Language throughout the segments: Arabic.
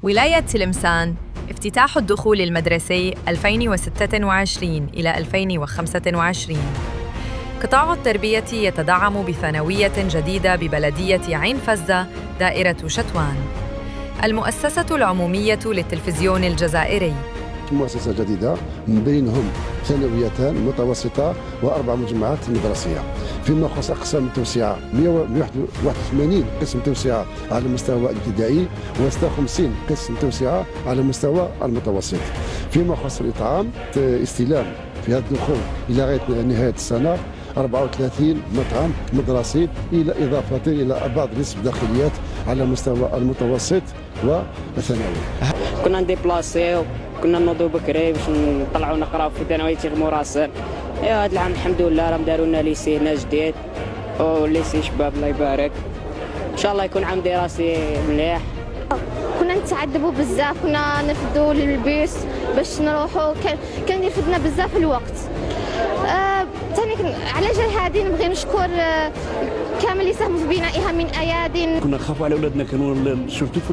ولاية تلمسان افتتاح الدخول المدرسي 2026 إلى 2025. قطاع التربية يتدعم بثانوية جديدة ببلدية عين فزة دائرة شتوان. المؤسسة العمومية للتلفزيون الجزائري مؤسسة جديدة من بينهم ثانويتان متوسطة و4 مجمعات مدرسية. فيما يخص أقسام التوسعة 181 قسم توسعة على المستوى الابتدائي و56 قسم توسعة على المستوى المتوسط. فيما يخص الإطعام استلام في هذا الدخول إلى غاية نهاية السنة 34 مطعم مدرسي، إلى إضافة إلى بعض نسب داخليات على المستوى المتوسط والثانوي. كنا نديبلاسيو، كنا نوضوا بكري باش نطلعوا نقراو في ثانوية مراسل. هذا العام الحمد لله راهم داروا لنا ليسي هنا جديد وليسي شباب الله يبارك. ان شاء الله يكون عام دراسي مليح. كنا نتعذبوا بزاف، كنا نفدوا للبيس باش نروحوا، كان يفدنا بزاف الوقت. ثاني على جال هذه نبغي نشكر كامل اللي ساهموا في بنائها من ايادي. كنا نخافوا على اولادنا، كانوا سورتو في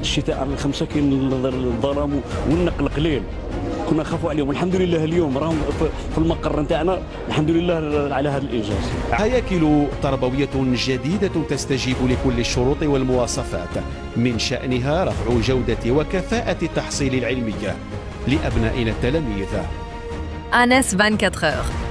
الشتاء على الخمسه كاين الظلام والنقل قليل، كنا نخافوا عليهم. الحمد لله اليوم راهم في المقر نتاعنا، الحمد لله على هذا الانجاز. هياكل تربويه جديده تستجيب لكل الشروط والمواصفات، من شانها رفع جوده وكفاءه التحصيل العلمي لابنائنا التلاميذ. آنس 24